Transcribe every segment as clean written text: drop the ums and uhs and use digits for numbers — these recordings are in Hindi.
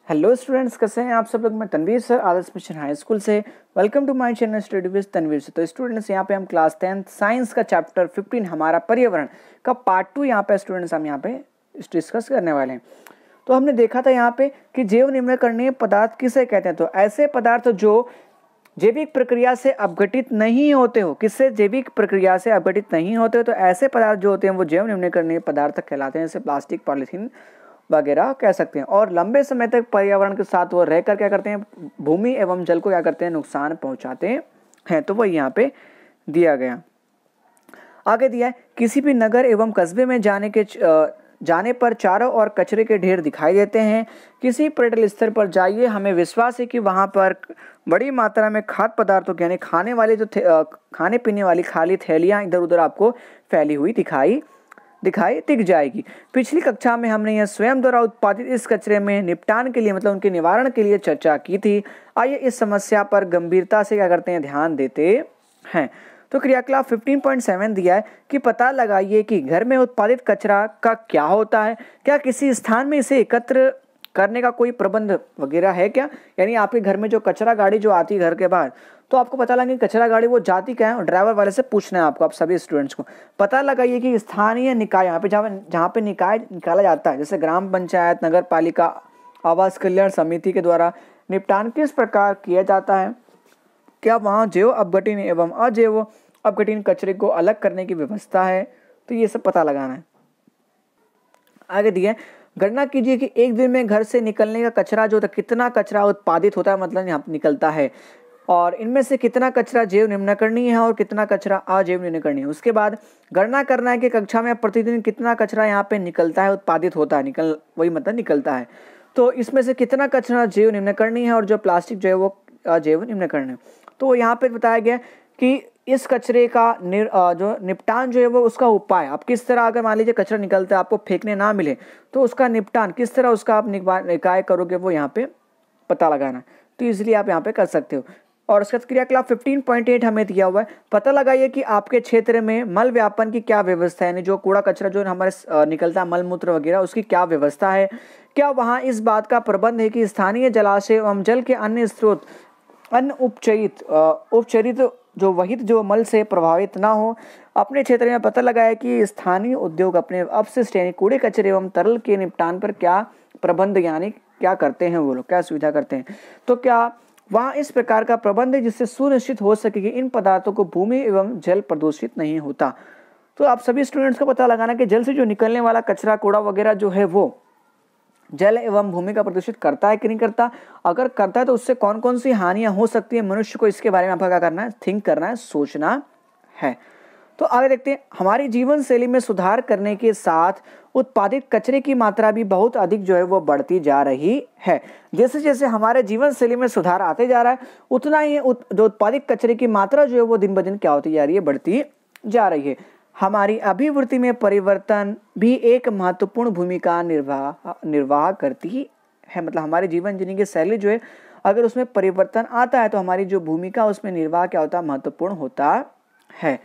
हेलो स्टूडेंट्स, कैसे हैं आप सब लोग। मैं Tanveer sir, Adarsh mission high school से। Welcome to my channel study with Tanveer sir. तो स्टूडेंट्स, यहाँ पे हम क्लास 10 साइंस का चैप्टर 15 हमारा पर्यावरण का पार्ट 2 यहाँ पे स्टूडेंट्स हम यहाँ पे डिस्कस करने वाले हैं। तो हमने देखा था यहाँ पे कि जैव निम्नकरणीय पदार्थ किसे कहते हैं। तो ऐसे पदार्थ जो जैविक प्रक्रिया से अपघटित नहीं होते हो, किससे जैविक प्रक्रिया से अपघटित नहीं होते हो, तो ऐसे पदार्थ जो होते हैं वो जैव निम्नकरणीय पदार्थ कहलाते हैं। जैसे प्लास्टिक, पॉलीथीन वगैरह कह सकते हैं। और लंबे समय तक पर्यावरण के साथ वो रहकर क्या करते हैं, भूमि एवं जल को क्या करते हैं, नुकसान पहुंचाते हैं। तो वो यहाँ पे दिया गया। आगे दिया है, किसी भी नगर एवं कस्बे में जाने पर चारों ओर कचरे के ढेर दिखाई देते हैं। किसी पर्यटन स्थल पर जाइए, हमें विश्वास है कि वहां पर बड़ी मात्रा में खाद्य पदार्थों यानी खाने वाले खाने पीने वाली खाली थैलियां इधर उधर आपको फैली हुई दिख जाएगी। पिछली कक्षा में हमने यह स्वयं द्वारा उत्पादित इस कचरे में निपटान के लिए मतलब उनके निवारण के लिए चर्चा की थी। आइए इस समस्या पर गंभीरता से क्या करते हैं, ध्यान देते हैं। तो क्रियाकलाप 15.7 दिया है कि पता लगाइए कि घर में उत्पादित कचरा का क्या होता है। क्या किसी स्थान में इसे एकत्र करने का कोई प्रबंध वगैरह है क्या? यानी आपके घर में जो कचरा गाड़ी जो आती है घर के बाहर, तो आपको पता लगे कचरा गाड़ी वो जाती क्या है, और ड्राइवर वाले से पूछना है आपको, आप सभी स्टूडेंट्स को पता लगाइए कि स्थानीय निकाय यहाँ पे जहाँ पे निकाय निकाला जाता है, जैसे ग्राम पंचायत, नगर पालिका, आवास कल्याण समिति के द्वारा निपटान किस प्रकार किया जाता है। क्या वहाँ जैव अपघटन एवं अजैव अपघटन कचरे को अलग करने की व्यवस्था है। तो ये सब पता लगाना है। आगे दिया, गणना कीजिए कि एक दिन में घर से निकलने का कचरा जो कितना कचरा उत्पादित होता है, मतलब यहाँ निकलता है, और इनमें से कितना कचरा जैव निम्नकरणीय है और कितना कचरा अजैव निम्नकरणीय है। उसके बाद गणना करना है कि कक्षा में प्रतिदिन कितना कचरा यहाँ पे निकलता है, उत्पादित होता है, वही मतलब निकलता है। तो इसमें से कितना कचरा जैव निम्नकरणीय है और जो प्लास्टिक जो है वो अजैव निम्नकरणीय है। तो यहाँ पे बताया गया कि इस कचरे का जो निपटान जो है वो उसका उपाय, आप किस तरह, अगर मान लीजिए कचरा निकलता है आपको फेंकने ना मिले, तो उसका निपटान किस तरह उसका आप निकाय करोगे, वो यहाँ पे पता लगाना। तो इसलिए आप यहाँ पे कर सकते हो। और उसका क्रियाकलाप 15.8 हमें दिया हुआ है, पता लगाइए कि आपके क्षेत्र में मल व्यापन की क्या व्यवस्था है, यानी जो कूड़ा कचरा जो हमारे निकलता है मल मूत्र वगैरह, उसकी क्या व्यवस्था है। क्या वहाँ इस बात का प्रबंध है कि स्थानीय जलाशय एवं जल के अन्य स्रोत उपचरित जो वहित जो मल से प्रभावित ना हो। अपने क्षेत्र में पता लगाया कि स्थानीय उद्योग अपने अपशिष्ट यानी कूड़े कचरे एवं तरल के निपटान पर क्या प्रबंध यानी क्या करते हैं, वो लोग क्या सुविधा करते हैं। तो क्या वहाँ इस प्रकार का प्रबंध है जिससे सुनिश्चित हो सके कि इन पदार्थों को भूमि एवं जल प्रदूषित नहीं होता। तो आप सभी स्टूडेंट्स को पता लगाना कि जल से जो निकलने वाला कचरा कूड़ा वगैरह जो है वो जल एवं भूमि का प्रदूषित करता है कि नहीं करता। अगर करता है तो उससे कौन कौन सी हानियां हो सकती है मनुष्य को, इसके बारे में आपका क्या करना है, थिंक करना है, सोचना है। तो आगे देखते हैं, हमारी जीवन शैली में सुधार करने के साथ उत्पादित कचरे की मात्रा भी बहुत अधिक जो है वो बढ़ती जा रही है। जैसे जैसे हमारे जीवन शैली में सुधार आते जा रहा है, उतना ही जो उत्पादित कचरे की मात्रा जो है वो दिन ब दिन क्या होती जा रही है, बढ़ती जा रही है। हमारी अभिवृत्ति में परिवर्तन भी एक महत्वपूर्ण भूमिका निर्वाह करती है। मतलब हमारे जीवन जीने की शैली जो है, अगर उसमें परिवर्तन आता है तो हमारी जो भूमिका उसमें निर्वाह क्या होता है, महत्वपूर्ण होता है।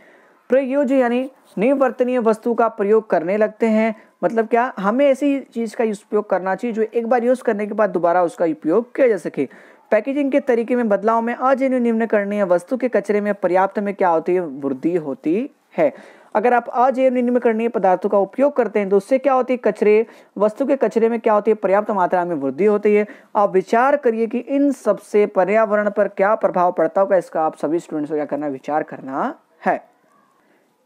प्रयोज्य यानी निवर्तनीय वस्तु का प्रयोग करने लगते हैं। मतलब क्या, हमें ऐसी चीज का उपयोग करना चाहिए जो एक बार यूज करने के बाद दोबारा उसका उपयोग किया जा सके। पैकेजिंग के तरीके में बदलाव में अजैव निम्नकरणीय वस्तु के कचरे में पर्याप्त में क्या होती है, वृद्धि होती है। अगर आप अजैव निम्नकरणीय पदार्थों का उपयोग करते हैं तो उससे क्या होती है, वस्तु के कचरे में क्या होती है, पर्याप्त मात्रा में वृद्धि होती है। आप विचार करिए कि इन सबसे पर्यावरण पर क्या प्रभाव पड़ता होगा, इसका आप सभी स्टूडेंट्स को क्या करना है, विचार करना है।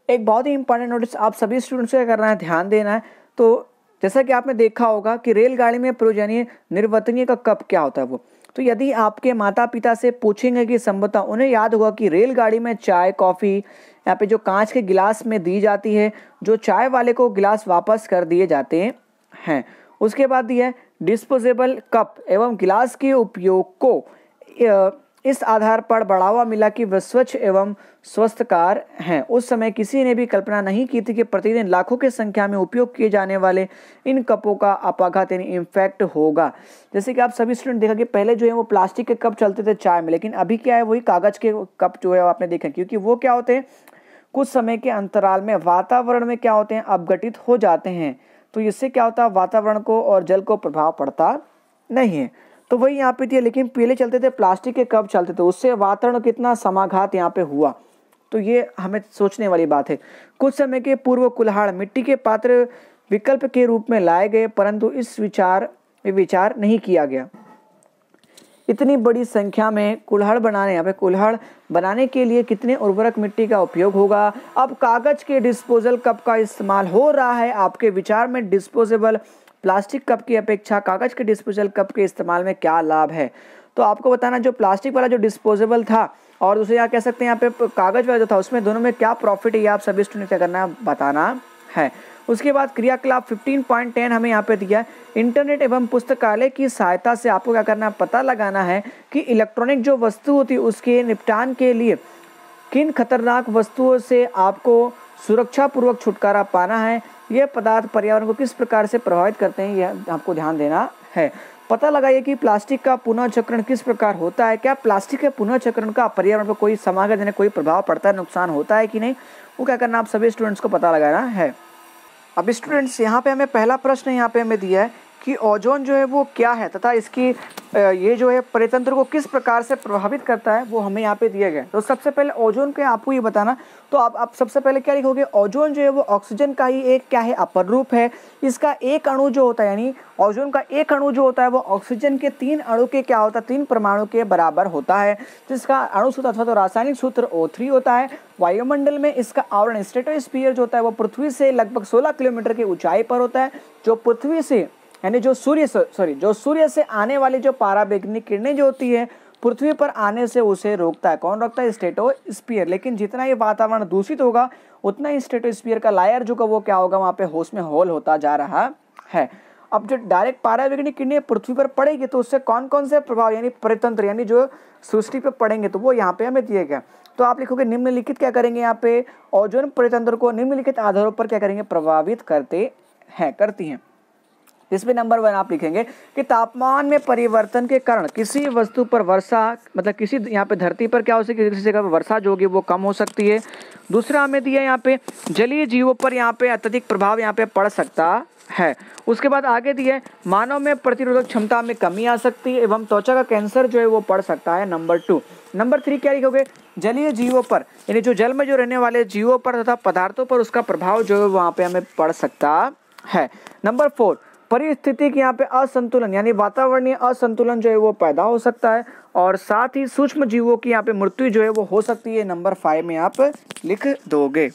एक बहुत ही इंपॉर्टेंट नोटिस आप सभी स्टूडेंट्स को क्या करना है, ध्यान देना है। तो जैसा कि आपने देखा होगा कि रेलगाड़ी में प्रयोजनीय निर्वर्तनीय का कप क्या होता है वो, तो यदि आपके माता पिता से पूछेंगे कि संभवतः उन्हें याद होगा कि रेलगाड़ी में चाय कॉफी यहाँ पे जो कांच के गिलास में दी जाती है, जो चाय वाले को गिलास वापस कर दिए जाते हैं। उसके बाद दिया है डिस्पोजेबल कप एवं गिलास के उपयोग को इस आधार पर बढ़ावा मिला कि वे स्वच्छ एवं स्वस्थकार हैं। उस समय किसी ने भी कल्पना नहीं की थी कि प्रतिदिन लाखों की संख्या में उपयोग किए जाने वाले इन कपों का अपाघात यानी इम्पैक्ट होगा। जैसे कि आप सभी स्टूडेंट देखा कि पहले जो है वो प्लास्टिक के कप चलते थे चाय में, लेकिन अभी क्या है, वही कागज के कप जो है आपने देखा, क्योंकि वो क्या होते हैं, कुछ समय के अंतराल में वातावरण में क्या होते हैं, अपघटित हो जाते हैं। तो इससे क्या होता है, वातावरण को और जल को प्रभाव पड़ता नहीं है। तो वही यहाँ पे दिया, लेकिन पहले चलते थे प्लास्टिक के कप चलते थे, उससे वातावरण कितना समाघात यहाँ पे हुआ। तो ये हमें सोचने वाली बात है। कुछ समय के पूर्व कुल्हाड़ मिट्टी के पात्र विकल्प के रूप में लाए गए, परंतु इस विचार नहीं किया गया। इतनी बड़ी संख्या में कुल्हाड़ बनाने, यहाँ पे कुल्हाड़ बनाने के लिए कितने उर्वरक मिट्टी का उपयोग होगा। अब कागज के डिस्पोजल कप का इस्तेमाल हो रहा है, आपके विचार में डिस्पोजेबल प्लास्टिक कप की अपेक्षा कागज के डिस्पोजल कप के इस्तेमाल में क्या लाभ है। तो आपको बताना, जो प्लास्टिक वाला जो डिस्पोजेबल था और दूसरे यहाँ कह सकते हैं यहाँ पे कागज वाला जो था, उसमें दोनों में क्या प्रॉफिट है, ये आप सभी स्टूडेंट क्या करना है, बताना है। उसके बाद क्रियाकलाप 15.10 हमें यहाँ पे दिया, इंटरनेट एवं पुस्तकालय की सहायता से आपको क्या करना है, पता लगाना है कि इलेक्ट्रॉनिक जो वस्तु होती है उसके निपटान के लिए किन खतरनाक वस्तुओं से आपको सुरक्षा पूर्वक छुटकारा पाना है। यह पदार्थ पर्यावरण को किस प्रकार से प्रभावित करते हैं, यह आपको ध्यान देना है। पता लगाइए कि प्लास्टिक का पुनः चक्रण किस प्रकार होता है, क्या प्लास्टिक के पुनः चक्रण का पर्यावरण पर कोई समागत यानी कोई प्रभाव पड़ता है, नुकसान होता है कि नहीं, वो क्या करना आप सभी स्टूडेंट्स को पता लगाना है। अब स्टूडेंट्स यहाँ पे हमें पहला प्रश्न यहाँ पे हमें दिया है कि ओजोन जो है वो क्या है तथा इसकी ये जो है परितंत्र को किस प्रकार से प्रभावित करता है, वो हमें यहाँ पे दिया गया है। तो सबसे पहले ओजोन के आपको ये बताना, तो आप सबसे पहले क्या लिखोगे, ओजोन जो है वो ऑक्सीजन का ही एक क्या है, अपर रूप है। इसका एक अणु जो होता है, यानी ओजोन का एक अणु जो होता है वो ऑक्सीजन के 3 अणु के क्या होता है, 3 परमाणु के बराबर होता है, जिसका अणु सूत्र अथवा तो रासायनिक सूत्र O3 होता है। वायुमंडल में इसका आवरण स्ट्रेटोस्फीयर जो होता है वो पृथ्वी से लगभग 16 किलोमीटर की ऊंचाई पर होता है। जो पृथ्वी से यानी जो सूर्य से आने वाली जो पराबैंगनी किरणें जो होती है पृथ्वी पर आने से उसे रोकता है। कौन रोकता है, स्ट्रेटोस्फीयर। लेकिन जितना ये वातावरण दूषित होगा उतना ही स्ट्रेटोस्फीयर का लायर जो वो क्या होगा, वहाँ पे होश में होल होता जा रहा है। अब जो डायरेक्ट पराबैंगनी किरणें पृथ्वी पर पड़ेगी तो उससे कौन कौन से प्रभाव यानी परितंत्र यानी जो सृष्टि पर पड़ेंगे, तो वो यहाँ पे हमें दिए गए। तो आप लिखोगे निम्नलिखित क्या करेंगे, यहाँ पे ओजोन परितंत्र को निम्नलिखित आधारों पर क्या करेंगे, प्रभावित करती हैं। इसमें नंबर 1 आप लिखेंगे कि तापमान में परिवर्तन के कारण किसी वस्तु पर वर्षा, मतलब किसी यहाँ पे धरती पर क्या हो सकती है, किसी जगह पर वर्षा जो होगी वो कम हो सकती है। दूसरा हमें दिया यहाँ पे जलीय जीवों पर यहाँ पे अत्यधिक प्रभाव यहाँ पे पड़ सकता है। उसके बाद आगे दिए मानव में प्रतिरोधक क्षमता में कमी आ सकती है एवं त्वचा का कैंसर जो है वो पड़ सकता है, नंबर 2। नंबर 3 क्या लिखोगे, जलीय जीवों पर यानी जो जल में जो रहने वाले जीवों पर तथा पदार्थों पर उसका प्रभाव जो है वहाँ पे हमें पड़ सकता है। नंबर 4 परिस्थिति के यहाँ पे असंतुलन यानी वातावरणीय असंतुलन जो है वो पैदा हो सकता है और साथ ही सूक्ष्म जीवों की यहाँ पे मृत्यु जो है वो हो सकती है, नंबर 5 में आप लिख दोगे।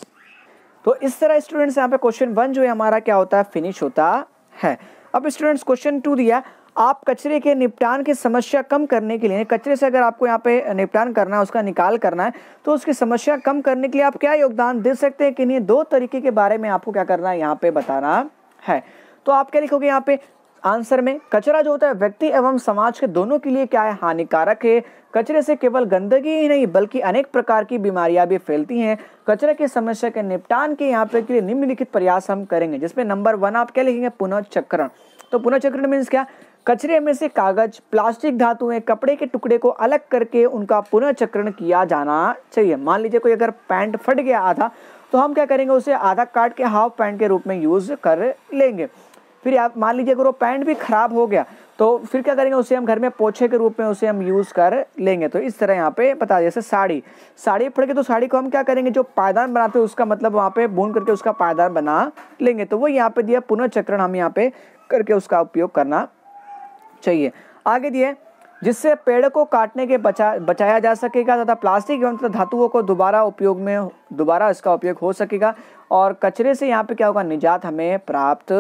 तो इस तरह स्टूडेंट्स यहाँ पे क्वेश्चन 1 जो है हमारा क्या होता है, फिनिश होता है। अब स्टूडेंट्स क्वेश्चन 2 दिया, आप कचरे के निपटान की समस्या कम करने के लिए, कचरे से अगर आपको यहाँ पे निपटान करना है, उसका निकाल करना है, तो उसकी समस्या कम करने के लिए आप क्या योगदान दे सकते हैं कि नहीं, 2 तरीके के बारे में आपको क्या करना है, यहाँ पे बताना है। तो आप क्या लिखोगे यहाँ पे आंसर में, कचरा जो होता है व्यक्ति एवं समाज के दोनों के लिए क्या है, हानिकारक है। कचरे से केवल गंदगी ही नहीं बल्कि अनेक प्रकार की बीमारियां भी फैलती हैं। कचरे की समस्या के निपटान के यहाँ पे के लिए निम्नलिखित प्रयास हम करेंगे, जिसमें नंबर 1 आप क्या लिखेंगे, पुनःचक्रण। तो पुनःचक्रण मीन्स क्या, कचरे में से कागज, प्लास्टिक, धातुएं, कपड़े के टुकड़े को अलग करके उनका पुनःचक्रण किया जाना चाहिए। मान लीजिए कोई अगर पैंट फट गया आधा, तो हम क्या करेंगे, उसे आधा काट के हाफ पैंट के रूप में यूज कर लेंगे। फिर आप मान लीजिए अगर वो पैंट भी खराब हो गया तो फिर क्या करेंगे, उसे हम घर में पोछे के रूप में उसे हम यूज कर लेंगे। तो इस तरह यहाँ पे पता, जैसे साड़ी फट गई तो साड़ी को हम क्या करेंगे, जो पायदान बनाते हैं उसका मतलब वहाँ पे बुन करके उसका पायदान बना लेंगे। तो वो यहाँ पे दिया पुनःचक्रण हम यहाँ पे करके उसका उपयोग करना चाहिए। आगे दिए जिससे पेड़ को काटने के बचाया जा सकेगा तथा प्लास्टिक एवं धातुओं को दोबारा इसका उपयोग हो सकेगा और कचरे से यहाँ पे क्या होगा, निजात हमें प्राप्त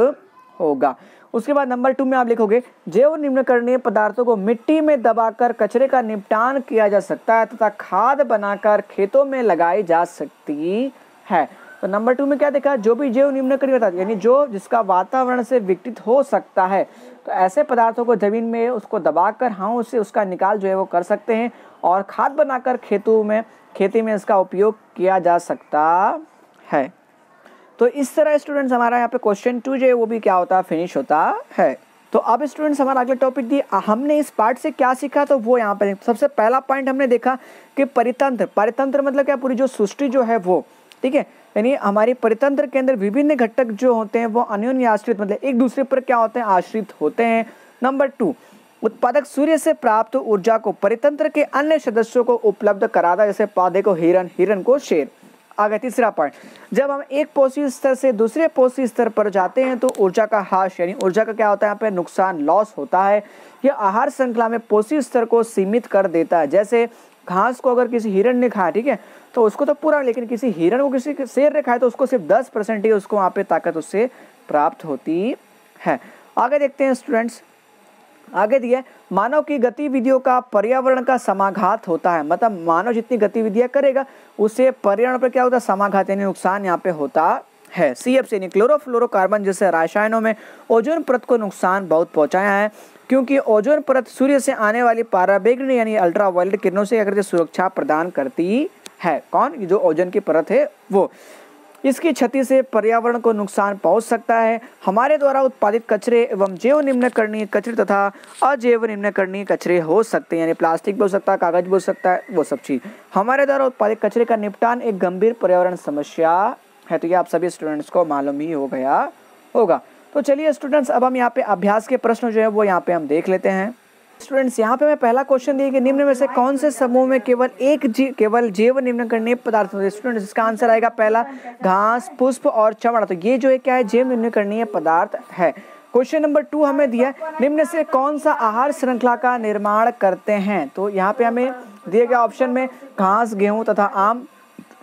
होगा। उसके बाद नंबर 2 में आप लिखोगे जैव निम्नकरणीय पदार्थों को मिट्टी में दबाकर कचरे का निपटान किया जा सकता है तथा खाद बनाकर खेतों में लगाई जा सकती है। तो नंबर 2 में क्या देखा, जो भी जैव निम्नकरणीय पदार्थ यानी जो जिसका वातावरण से विघटित हो सकता है, तो ऐसे पदार्थों को जमीन में उसको दबाकर हम उससे उसका निकाल जो है वो कर सकते हैं और खाद बनाकर खेती में इसका उपयोग किया जा सकता है। तो इस तरह स्टूडेंट्स हमारा यहाँ पे क्वेश्चन 2 जो है वो भी क्या होता है, फिनिश होता है। तो अब स्टूडेंट्स हमारा अगला टॉपिक दिया, हमने इस पार्ट से क्या सीखा, तो वो यहाँ पर सबसे पहला पॉइंट हमने देखा कि परितंत्र मतलब क्या, पूरी जो सृष्टि जो है वो, ठीक है, यानी हमारी परितंत्र के अंदर विभिन्न घटक जो होते हैं वो अन्योन्य आश्रित मतलब एक दूसरे पर क्या होते हैं, आश्रित होते हैं। नंबर 2 उत्पादक सूर्य से प्राप्त ऊर्जा को परितंत्र के अन्य सदस्यों को उपलब्ध कराता है, जैसे पौधे को हिरन, हिरन को शेर। आगे तीसरा पॉइंट, जब हम एक पोषी स्तर से दूसरे पोषी स्तर पर जाते हैं तो ऊर्जा का ह्रास यानी ऊर्जा का क्या होता है यहाँ पे नुकसान, लॉस होता है। यह आहार श्रृंखला में पोषी स्तर को सीमित कर देता है। जैसे घास को अगर किसी हिरन ने खाया, ठीक है, तो उसको तो पूरा, लेकिन किसी हिरन को किसी शेर ने खाया तो उसको सिर्फ 10% ही उसको वहाँ पे ताकत उससे प्राप्त होती है। आगे देखते हैं स्टूडेंट्स, आगे दिया मानव की गतिविधियों का पर्यावरण का समाघात होता है। मतलब मानव जितनी गतिविधियां करेगा उससे पर्यावरण पर क्या होता है, समाघात यानी नुकसान यहाँ पे होता है। CFC यानी क्लोरोफ्लोरोकार्बन जैसे रसायनों में ओजोन परत को नुकसान बहुत पहुंचाया है, क्योंकि ओजोन परत सूर्य से आने वाली पराबैंगनी यानी अल्ट्रावायलेट किरणों से अगर सुरक्षा प्रदान करती है। कौन? जो ओजोन की परत है वो। इसकी क्षति से पर्यावरण को नुकसान पहुंच सकता है। हमारे द्वारा उत्पादित कचरे एवं जैव निम्नकरणीय कचरे तथा अजैव निम्नकरणीय कचरे हो सकते हैं, यानी प्लास्टिक भी हो सकता है, कागज भी हो सकता है, वो सब चीज। हमारे द्वारा उत्पादित कचरे का निपटान एक गंभीर पर्यावरण समस्या है। तो ये आप सभी स्टूडेंट्स को मालूम ही हो गया होगा। तो चलिए स्टूडेंट्स, अब हम यहाँ पे अभ्यास के प्रश्न जो है वो यहाँ पे हम देख लेते हैं। स्टूडेंट्स, यहाँ पे मैं पहला क्वेश्चन दिया कि निम्न में से कौन से समूह में केवल जैव निम्नकरणीय पदार्थ होते हैं। स्टूडेंट्स, इसका आंसर आएगा पहला, घास, पुष्प और चमड़ा। तो ये जो है क्या है, जैव निम्नकरणीय पदार्थ है। क्वेश्चन नंबर 2 हमें दिया है, निम्न से कौन सा आहार श्रृंखला का निर्माण करते हैं। तो यहाँ पे हमें दिया गया ऑप्शन में घास, गेहूं तथा आम।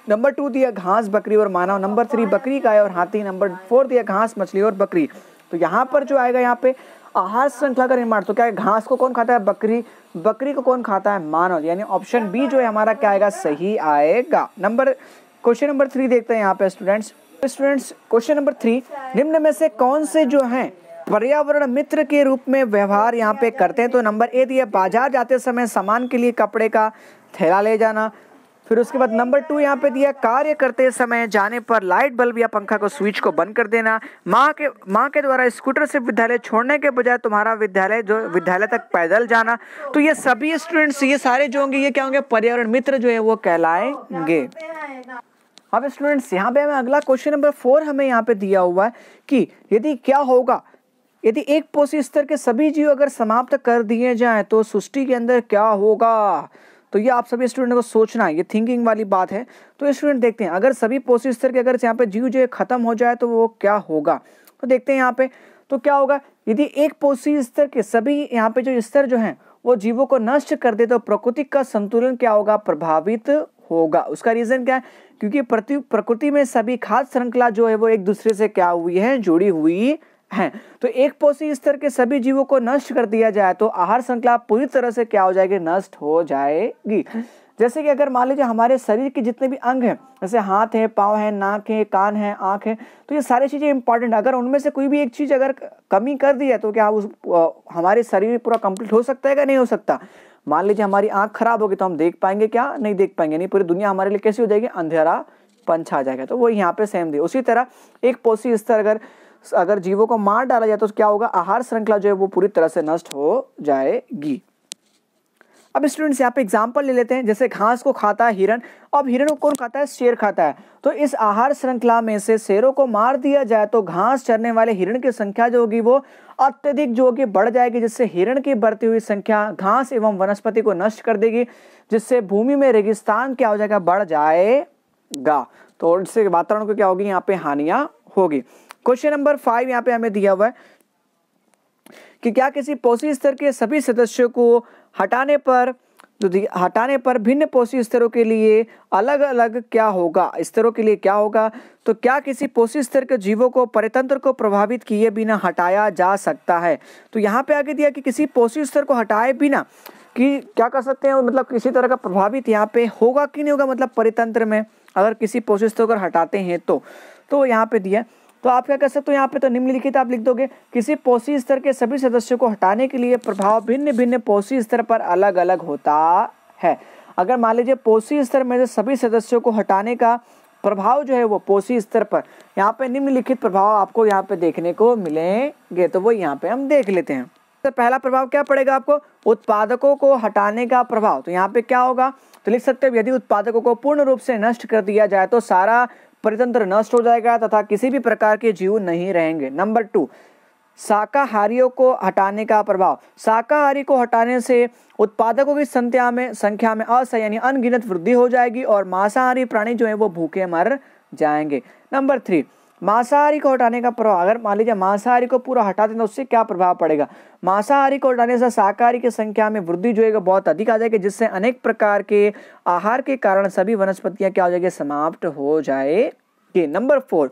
नंबर 2 दिया घास, बकरी और मानव। नंबर 3 बकरी, गाय और हाथी। नंबर 4 दिया घास, मछली और बकरी। तो यहाँ पर जो आएगा यहाँ पे आहार श्रृंखला का निर्माण, तो क्या है, घास को कौन खाता है, बकरी, बकरी को कौन खाता है, मानव। यानी ऑप्शन बी जो है हमारा क्या आएगा, सही आएगा। क्वेश्चन नंबर 3 देखते हैं यहाँ पे स्टूडेंट्स। क्वेश्चन नंबर 3, निम्न में से कौन से जो हैं पर्यावरण मित्र के रूप में व्यवहार यहाँ पे करते हैं। तो नंबर ए दिया बाजार जाते समय सामान के लिए कपड़े का थैला ले जाना। फिर उसके बाद नंबर 2 यहाँ पे दिया कार्य करते समय जाने पर लाइट बल्ब या पंखा को स्विच को बंद कर देना। माँ के द्वारा स्कूटर से विद्यालय छोड़ने के बजाय तुम्हारा विद्यालय तक पैदल जाना। तो ये सभी स्टूडेंट्स, ये सारे जो होंगे ये क्या होंगे, पर्यावरण मित्र जो है वो कहलाएंगे। अब स्टूडेंट्स, यहाँ पे हमें अगला क्वेश्चन नंबर 4 हमें यहाँ पे दिया हुआ है कि यदि क्या होगा, यदि एक पोषी स्तर के सभी जीव अगर समाप्त कर दिए जाएं तो सृष्टि के अंदर क्या होगा। तो ये आप सभी स्टूडेंट को सोचना है, ये थिंकिंग वाली बात है। तो स्टूडेंट देखते हैं, अगर सभी पोषी स्तर के अगर यहाँ पे जीव जो खत्म हो जाए तो वो क्या होगा। तो देखते हैं यहाँ पे, तो क्या होगा, यदि एक पोषी स्तर के सभी यहाँ पे जो स्तर जो हैं वो जीवों को नष्ट कर दे तो प्रकृति का संतुलन क्या होगा, प्रभावित होगा। उसका रीजन क्या है, क्योंकि प्रकृति में सभी खाद्य श्रृंखला जो है वो एक दूसरे से क्या हुई है, जुड़ी हुई हैं। तो एक पोषी स्तर के सभी जीवों को नष्ट कर दिया जाए तो आहार श्रृंखला पूरी तरह से क्या हो जाएगी, नष्ट हो जाएगी। जैसे कि अगर मान लीजिए हमारे शरीर के जितने भी अंग हैं, जैसे हाथ है, पाँव है, नाक है, कान है, आँख है, तो ये सारी चीजें इंपॉर्टेंट। अगर उनमें से कोई भी एक चीज अगर कमी कर दी है तो क्या हमारे शरीर में पूरा कंप्लीट हो सकता है क्या, नहीं हो सकता। मान लीजिए हमारी आँख खराब होगी तो हम देख पाएंगे क्या, नहीं देख पाएंगे। नहीं, पूरी दुनिया हमारे लिए कैसी हो जाएगी, अंधेरा पंच छा जाएगा। तो वो यहाँ पे सेम दी। उसी तरह एक पोषी स्तर अगर जीवों को मार डाला जाए तो क्या होगा, आहार श्रृंखला जो है वो पूरी तरह से नष्ट हो जाएगी। अब स्टूडेंट्स यहाँ पे एग्जांपल ले लेते हैं। जैसे घास को खाता है हिरन, अब हिरन को कौन खाता है, शेर खाता है। तो इस आहार श्रृंखला में से शेरों को मार दिया जाए तो घास चरने वाले हिरण की संख्या जो होगी वो अत्यधिक जो होगी बढ़ जाएगी, जिससे हिरण की बढ़ती हुई संख्या घास एवं वनस्पति को नष्ट कर देगी, जिससे भूमि में रेगिस्तान क्या हो जाएगा, बढ़ जाएगा। तो इससे वातावरण को क्या होगी, यहाँ पे हानियां होगी। क्वेश्चन नंबर 5 यहाँ पे हमें दिया हुआ है कि क्या किसी पोषी स्तर के सभी सदस्यों को हटाने पर भिन्न पोषी स्तरों के लिए अलग अलग क्या होगा, स्तरों के लिए क्या होगा। तो क्या किसी पोषी स्तर के जीवों को परितंत्र को प्रभावित किए बिना हटाया जा सकता है। तो यहाँ पे आगे दिया कि किसी पोषी स्तर को हटाए बिना कि क्या कर सकते हैं, मतलब किसी तरह का प्रभावित यहाँ पे होगा कि नहीं होगा, मतलब परितंत्र में अगर किसी पोषी स्तर को हटाते हैं तो यहाँ पे दिया। तो आप क्या कर सकते हो, यहाँ पे तो निम्नलिखित आप लिख दोगे, किसी पोषी स्तर के सभी सदस्यों को हटाने के लिए प्रभाव भिन्न भिन्न पोषी स्तर पर अलग अलग होता है। अगर मान लीजिए पोषी स्तर में से सभी सदस्यों को हटाने का प्रभाव जो है वो पोषी स्तर पर, यहाँ पे निम्नलिखित प्रभाव आपको यहाँ पे देखने को मिलेंगे। तो वो यहाँ पे हम देख लेते हैं। तो पहला प्रभाव क्या पड़ेगा आपको, उत्पादकों को हटाने का प्रभाव। तो यहाँ पे क्या होगा, तो लिख सकते हैं यदि उत्पादकों को पूर्ण रूप से नष्ट कर दिया जाए तो सारा परितंत्र नष्ट हो जाएगा तथा किसी भी प्रकार के जीव नहीं रहेंगे। नंबर 2, शाकाहारियों को हटाने का प्रभाव। शाकाहारी को हटाने से उत्पादकों की संख्या में असह्य यानी अनगिनत वृद्धि हो जाएगी और मांसाहारी प्राणी जो है वो भूखे मर जाएंगे। नंबर 3, मांसाहारी को हटाने का प्रभाव। अगर मान लीजिए मांसाहारी को पूरा हटा दें तो उससे क्या प्रभाव पड़ेगा? मांसाहारी को हटाने से शाकाहारी की संख्या में वृद्धि जो है बहुत अधिक आ जाएगी, जिससे अनेक प्रकार के आहार के कारण सभी वनस्पतियां क्या हो जाएगी? समाप्त हो जाएगी। नंबर 4,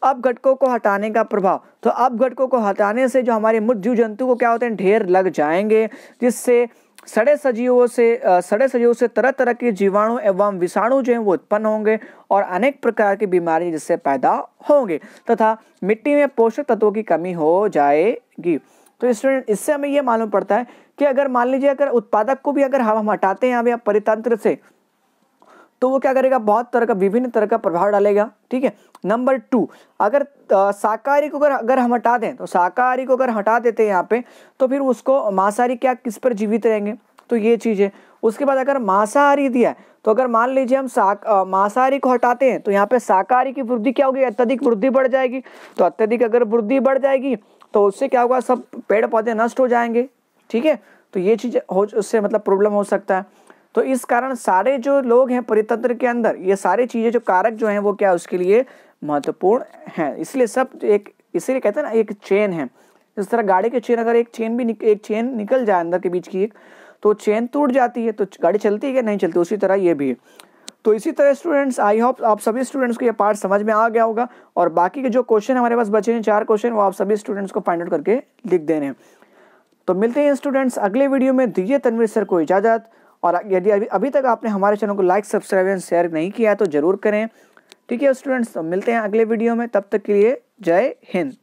अपघटकों को हटाने का प्रभाव। तो अपघटकों को हटाने से जो हमारे मृत जीव जंतु को क्या होते हैं? ढेर लग जाएंगे, जिससे सड़े सजीवों से तरह तरह के जीवाणु एवं विषाणु जो हैं वो उत्पन्न होंगे और अनेक प्रकार की बीमारी जिससे पैदा होंगे तथा मिट्टी में पोषक तत्वों की कमी हो जाएगी। तो स्टूडेंट, इससे हमें ये मालूम पड़ता है कि अगर मान लीजिए अगर उत्पादक को भी अगर हम हटाते हैं या परितंत्र से, तो वो क्या करेगा? बहुत तरह का विभिन्न तरह का प्रभाव डालेगा। ठीक है। नंबर 2, अगर शाकाहारी को अगर हम हटा दें, तो शाकाहारी को अगर हटा देते हैं यहाँ पे, तो फिर उसको मांसाहारी क्या किस पर जीवित रहेंगे? तो ये चीज है। उसके बाद अगर मांसाहारी दिया है, तो अगर मान लीजिए हम मांसाहारी को हटाते हैं तो यहाँ पे शाकाहारी की वृद्धि क्या होगी? अत्यधिक वृद्धि बढ़ जाएगी। तो अत्यधिक अगर वृद्धि बढ़ जाएगी तो उससे क्या होगा? सब पेड़ पौधे नष्ट हो जाएंगे। ठीक है। तो ये चीज उससे मतलब प्रॉब्लम हो सकता है। तो इस कारण सारे जो लोग हैं परितंत्र के अंदर, ये सारी चीजें जो कारक जो हैं वो क्या उसके लिए महत्वपूर्ण हैं। इसलिए इसीलिए कहते हैं ना, एक चेन है। जिस तरह गाड़ी की चेन, अगर एक चेन निकल जाए अंदर के बीच की तो चेन टूट जाती है, तो गाड़ी चलती है क्या? नहीं चलती। उसी तरह ये भी है। तो इसी तरह स्टूडेंट्स, आई होप आप सभी स्टूडेंट्स को ये पार्ट समझ में आ गया होगा और बाकी के जो क्वेश्चन हमारे पास बचे हैं 4 क्वेश्चन, वो आप सभी स्टूडेंट्स को फाइंड आउट करके लिख देने हैं। तो मिलते हैं स्टूडेंट्स अगले वीडियो में। दीजिए तनवीर सर को इजाजत। और यदि अभी तक आपने हमारे चैनल को लाइक, सब्सक्राइब एंड शेयर नहीं किया है तो जरूर करें। ठीक है स्टूडेंट्स, तो मिलते हैं अगले वीडियो में। तब तक के लिए जय हिंद।